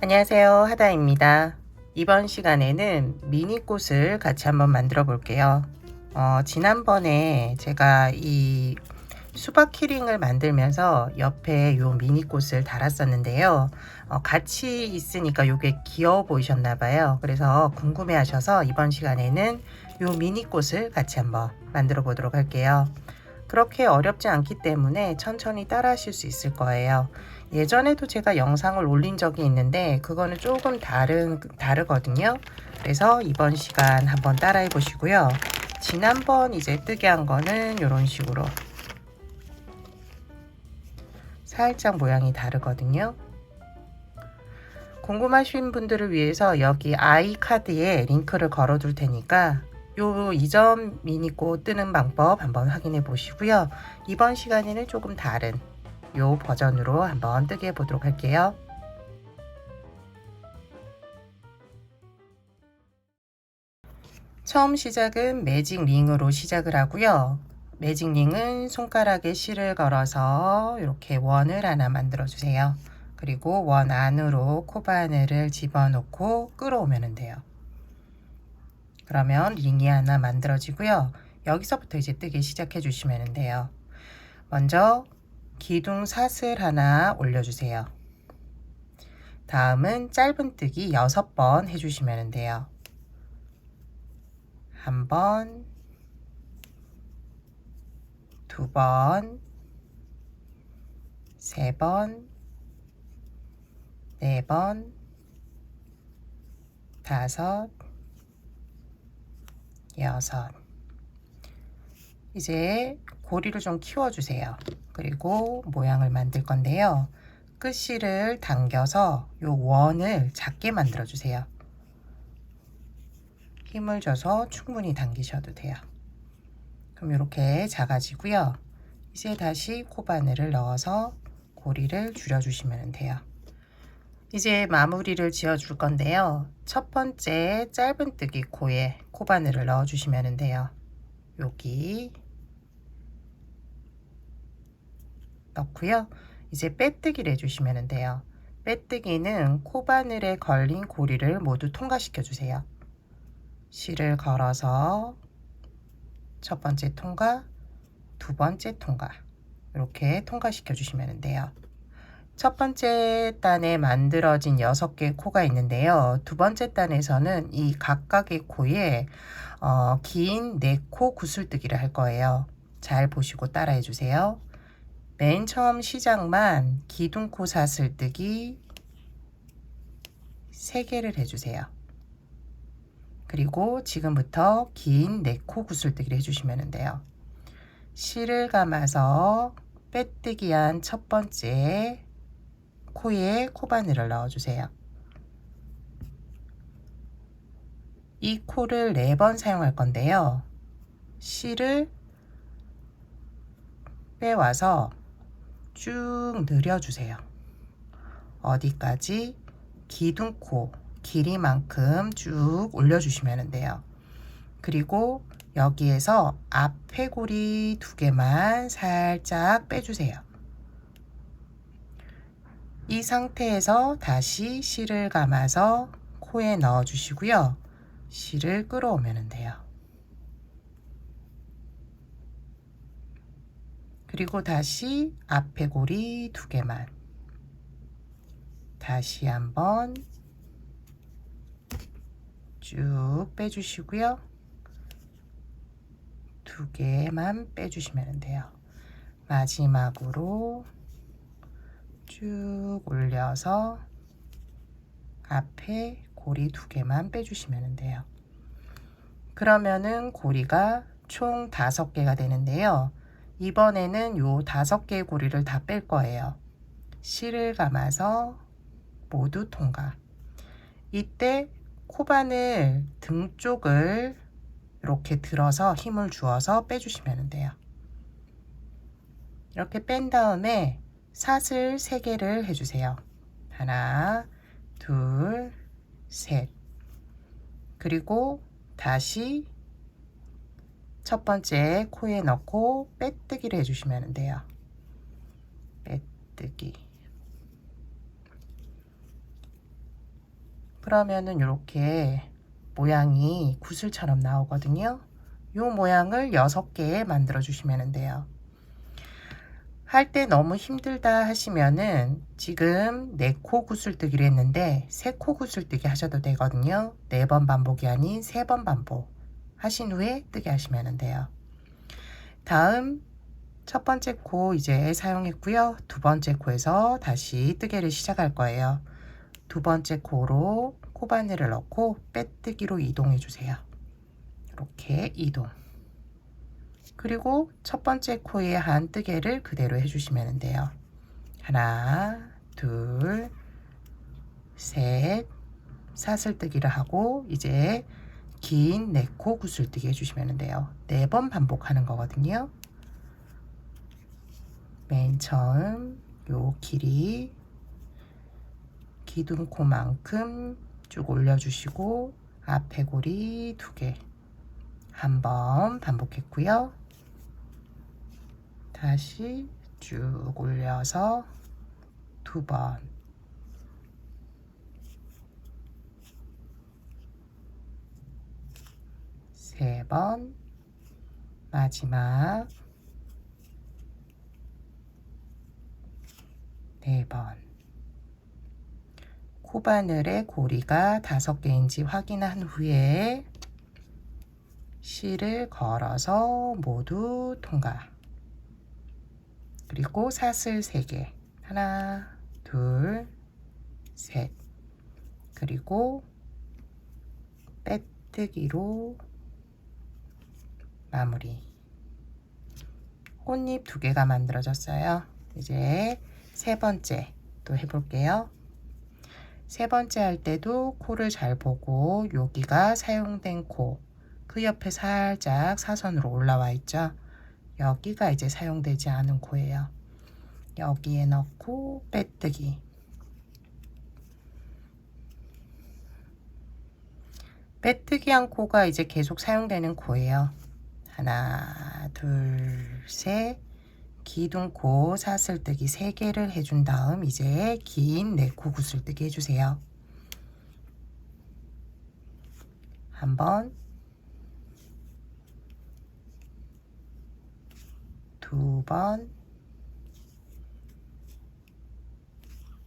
안녕하세요, 하다입니다. 이번 시간에는 미니꽃을 같이 한번 만들어 볼게요. 지난번에 제가 이 수박 키링을 만들면서 옆에 요 미니꽃을 달았었는데요. 같이 있으니까 요게 귀여워 보이셨나 봐요. 그래서 궁금해 하셔서 이번 시간에는 요 미니꽃을 같이 한번 만들어 보도록 할게요. 그렇게 어렵지 않기 때문에 천천히 따라 하실 수 있을 거예요. 예전에도 제가 영상을 올린 적이 있는데 그거는 조금 다르거든요. 그래서 이번 시간 한번 따라해 보시고요. 지난번 이제 뜨게 한 거는 이런 식으로 살짝 모양이 다르거든요. 궁금하신 분들을 위해서 여기 아이 카드에 링크를 걸어 둘 테니까 요 이전 미니꽃 뜨는 방법 한번 확인해 보시고요. 이번 시간에는 조금 다른 요 버전으로 한번 뜨게 해보도록 할게요. 처음 시작은 매직 링으로 시작을 하고요. 매직 링은 손가락에 실을 걸어서 이렇게 원을 하나 만들어 주세요. 그리고 원 안으로 코바늘을 집어넣고 끌어오면 돼요. 그러면 링이 하나 만들어지고요. 여기서부터 이제 뜨기 시작해 주시면 돼요. 먼저 기둥 사슬 하나 올려주세요. 다음은 짧은뜨기 6번 해주시면 돼요. 1번, 2번, 3번, 4번, 5, 6. 이제 고리를 좀 키워주세요. 그리고 모양을 만들 건데요. 끝실을 당겨서 요 원을 작게 만들어 주세요. 힘을 줘서 충분히 당기셔도 돼요. 그럼 이렇게 작아지고요. 이제 다시 코바늘을 넣어서 고리를 줄여 주시면 돼요. 이제 마무리를 지어 줄 건데요. 첫 번째 짧은뜨기 코에 코바늘을 넣어 주시면 돼요. 여기 넣고요. 이제 빼뜨기를 해주시면 돼요. 빼뜨기는 코바늘에 걸린 고리를 모두 통과시켜 주세요. 실을 걸어서 첫 번째 통과, 두 번째 통과 이렇게 통과시켜 주시면 돼요. 첫 번째 단에 만들어진 6개의 코가 있는데요. 두 번째 단에서는 이 각각의 코에 긴 4코 구슬뜨기를 할 거예요. 잘 보시고 따라해 주세요. 맨 처음 시작만 기둥코 사슬뜨기 3개를 해주세요. 그리고 지금부터 긴 4코 구슬뜨기를 해주시면 돼요. 실을 감아서 빼뜨기한 첫 번째 코에 코바늘을 넣어주세요. 이 코를 4번 사용할 건데요. 실을 빼와서 쭉 늘려주세요. 어디까지? 기둥코 길이만큼 쭉 올려주시면 돼요. 그리고 여기에서 앞에 고리 2개만 살짝 빼주세요. 이 상태에서 다시 실을 감아서 코에 넣어 주시고요. 실을 끌어오면 돼요. 그리고 다시 앞에 고리 2개만 다시 한번 쭉 빼주시고요. 2개만 빼주시면 돼요. 마지막으로 쭉 올려서 앞에 고리 2개만 빼주시면 돼요. 그러면은 고리가 총 5개가 되는데요. 이번에는 요 5개의 고리를 다 뺄 거예요. 실을 감아서 모두 통과. 이때 코바늘 등 쪽을 이렇게 들어서 힘을 주어서 빼주시면 돼요. 이렇게 뺀 다음에 사슬 3개를 해주세요. 하나, 둘, 셋. 그리고 다시 첫 번째 코에 넣고 빼뜨기를 해주시면 돼요. 빼뜨기. 그러면은 이렇게 모양이 구슬처럼 나오거든요. 이 모양을 6개 만들어 주시면 돼요. 할 때 너무 힘들다 하시면은 지금 4코 구슬뜨기를 했는데 3코 구슬뜨기 하셔도 되거든요. 4번 반복이 아닌 3번 반복 하신 후에 뜨게 하시면 돼요. 다음 첫 번째 코 이제 사용했고요. 두 번째 코에서 다시 뜨개를 시작할 거예요. 두 번째 코로 코바늘을 넣고 빼뜨기로 이동해 주세요. 이렇게 이동. 그리고 첫 번째 코에 한 뜨개를 그대로 해주시면 돼요. 하나, 둘, 셋, 사슬뜨기를 하고 이제 긴 4코 구슬뜨기 해주시면 돼요. 4번 반복하는 거거든요. 맨 처음 요 길이 기둥코만큼 쭉 올려주시고 앞에 고리 2개 한 번 반복했고요. 다시 쭉 올려서 2번, 세 번, 마지막 4번. 코바늘의 고리가 5개인지 확인한 후에 실을 걸어서 모두 통과. 그리고 사슬 3개. 하나, 둘, 셋. 그리고 빼뜨기로 마무리. 꽃잎 2개가 만들어졌어요. 이제 세 번째 또 해볼게요. 세 번째 할 때도 코를 잘 보고 여기가 사용된 코, 그 옆에 살짝 사선으로 올라와 있죠. 여기가 이제 사용되지 않은 코예요. 여기에 넣고 빼뜨기. 빼뜨기 한 코가 이제 계속 사용되는 코예요. 하나, 둘, 셋. 기둥코 사슬뜨기 3개를 해준 다음 이제 긴 4코 구슬뜨기 해주세요. 한 번, 두 번,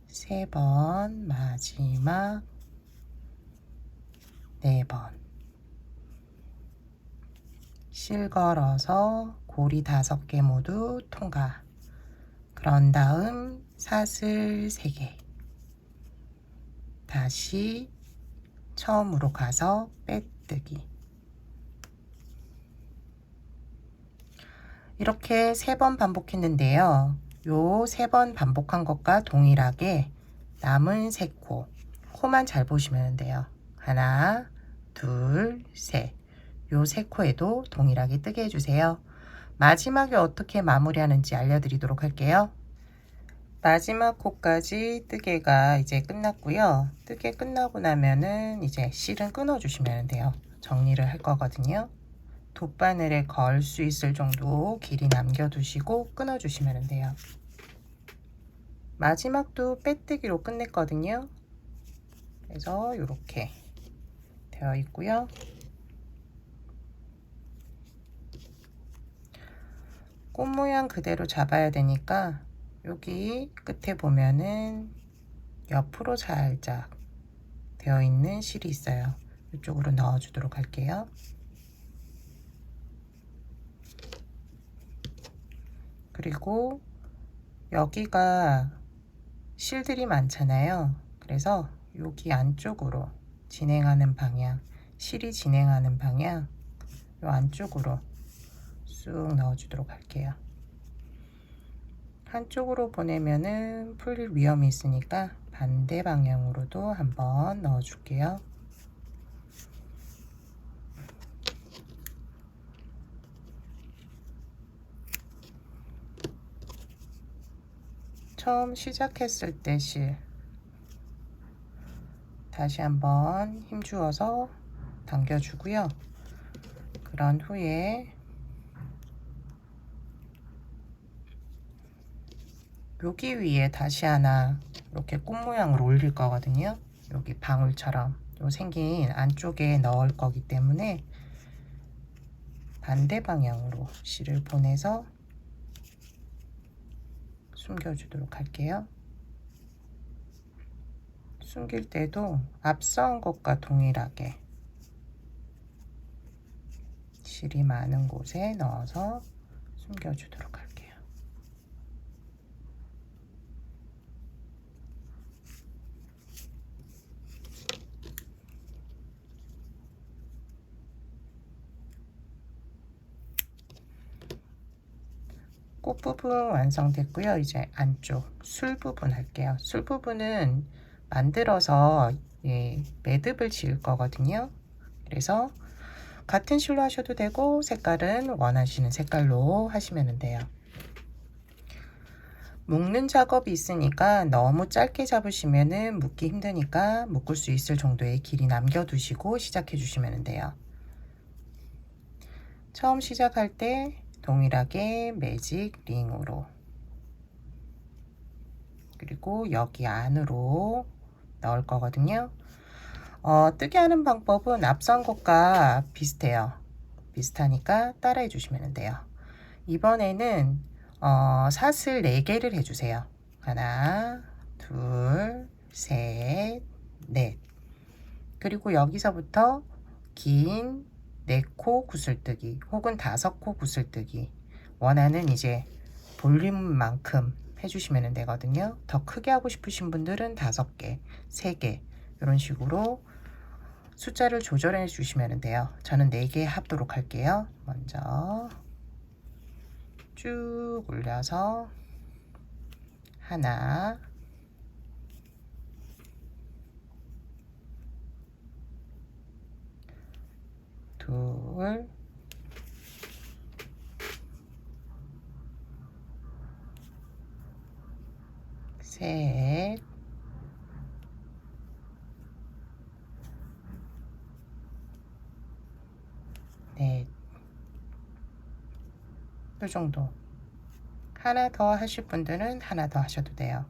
3번, 마지막 4번. 실 걸어서 고리 5개 모두 통과. 그런 다음 사슬 3개. 다시 처음으로 가서 빼뜨기. 이렇게 3번 반복했는데요. 요 3번 반복한 것과 동일하게 남은 3코, 코만 잘 보시면 돼요. 하나, 둘, 셋. 요 3코에도 동일하게 뜨게 해주세요. 마지막에 어떻게 마무리하는지 알려드리도록 할게요. 마지막 코까지 뜨개가 이제 끝났고요. 뜨개 끝나고 나면은 이제 실은 끊어 주시면 돼요. 정리를 할 거거든요. 돗바늘에 걸 수 있을 정도 길이 남겨 두시고 끊어 주시면 돼요. 마지막도 빼뜨기로 끝냈거든요. 그래서 이렇게 되어 있고요. 꽃 모양 그대로 잡아야 되니까 여기 끝에 보면은 옆으로 살짝 되어 있는 실이 있어요. 이쪽으로 넣어 주도록 할게요. 그리고 여기가 실들이 많잖아요. 그래서 여기 안쪽으로 진행하는 방향, 실이 진행하는 방향 이 안쪽으로 쑥 넣어 주도록 할게요. 한쪽으로 보내면은 풀릴 위험이 있으니까 반대 방향으로도 한번 넣어 줄게요. 처음 시작했을 때 실 다시 한번 힘 주어서 당겨 주고요. 그런 후에 여기 위에 다시 하나 이렇게 꽃 모양으로 올릴 거거든요. 여기 방울처럼 요 생긴 안쪽에 넣을 거기 때문에 반대 방향으로 실을 보내서 숨겨주도록 할게요. 숨길 때도 앞서 한 것과 동일하게 실이 많은 곳에 넣어서 숨겨주도록 할게요. 꽃 부분 완성됐고요. 이제 안쪽 술 부분 할게요. 술 부분은 만들어서 매듭을 지을 거거든요. 그래서 같은 실로 하셔도 되고 색깔은 원하시는 색깔로 하시면 돼요. 묶는 작업이 있으니까 너무 짧게 잡으시면은 묶기 힘드니까 묶을 수 있을 정도의 길이 남겨두시고 시작해 주시면 돼요. 처음 시작할 때 동일하게 매직 링으로, 그리고 여기 안으로 넣을 거거든요. 뜨게 하는 방법은 앞선 것과 비슷해요. 비슷하니까 따라해 주시면 돼요. 이번에는 사슬 4개를 해주세요. 하나, 둘, 셋, 넷. 그리고 여기서부터 긴 4코 구슬뜨기 혹은 5코 구슬뜨기, 원하는 이제 볼륨만큼 해주시면 되거든요. 더 크게 하고 싶으신 분들은 5개, 3개 이런 식으로 숫자를 조절해 주시면 돼요. 저는 4개 하도록 할게요. 먼저 쭉 올려서 하나, 둘, 셋, 넷. 이 정도. 하나 더 하실 분들은 하나 더 하셔도 돼요.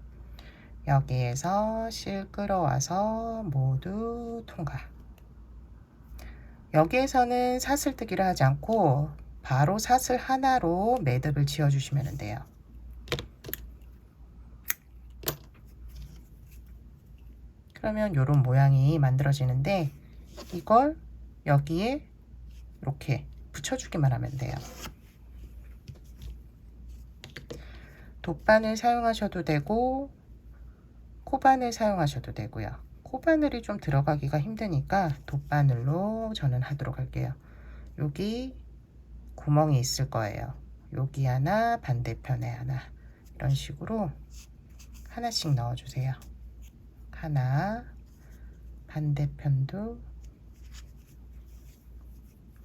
여기에서 실 끌어와서 모두 통과. 여기에서는 사슬뜨기를 하지 않고 바로 사슬 하나로 매듭을 지어 주시면 돼요. 그러면 이런 모양이 만들어지는데, 이걸 여기에 이렇게 붙여주기만 하면 돼요. 돗바늘 사용하셔도 되고 코바늘 사용하셔도 되고요. 코바늘이 좀 들어가기가 힘드니까 돗바늘로 저는 하도록 할게요. 여기 구멍이 있을 거예요. 여기 하나, 반대편에 하나, 이런 식으로 하나씩 넣어주세요. 하나, 반대편도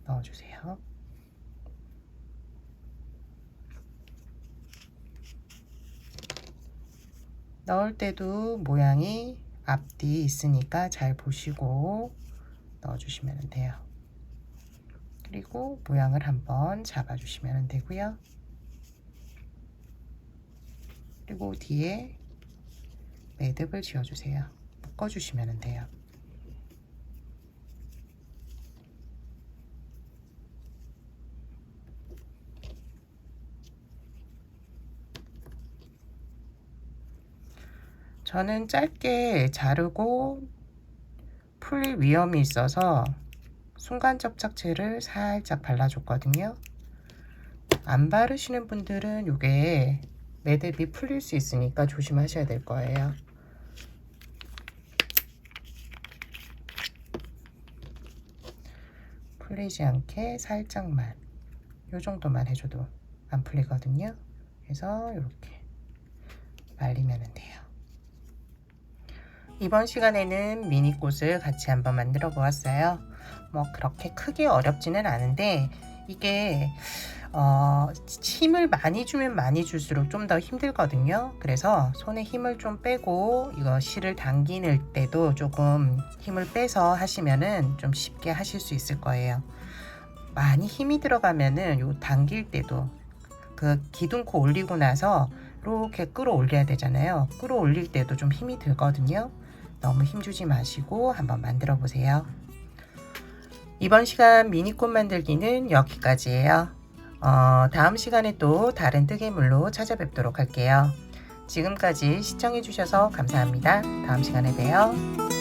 넣어주세요. 넣을 때도 모양이 앞뒤 있으니까 잘 보시고 넣어주시면 돼요. 그리고 모양을 한번 잡아주시면 되고요. 그리고 뒤에 매듭을 지어주세요. 묶어주시면 돼요. 저는 짧게 자르고 풀릴 위험이 있어서 순간 접착제를 살짝 발라줬거든요. 안 바르시는 분들은 이게 매듭이 풀릴 수 있으니까 조심하셔야 될 거예요. 풀리지 않게 살짝만, 이 정도만 해줘도 안 풀리거든요. 그래서 이렇게 말리면 돼요. 이번 시간에는 미니꽃을 같이 한번 만들어 보았어요. 뭐 그렇게 크게 어렵지는 않은데, 이게 힘을 많이 주면 많이 줄수록 좀 더 힘들거든요. 그래서 손에 힘을 좀 빼고 이거 실을 당기는 때도 조금 힘을 빼서 하시면은 좀 쉽게 하실 수 있을 거예요. 많이 힘이 들어가면은 요 당길 때도 그 기둥코 올리고 나서 이렇게 끌어올려야 되잖아요. 끌어올릴 때도 좀 힘이 들거든요. 너무 힘주지 마시고 한번 만들어 보세요. 이번 시간 미니꽃 만들기는 여기까지예요. 다음 시간에 또 다른 뜨개물로 찾아뵙도록 할게요. 지금까지 시청해 주셔서 감사합니다. 다음 시간에 봬요.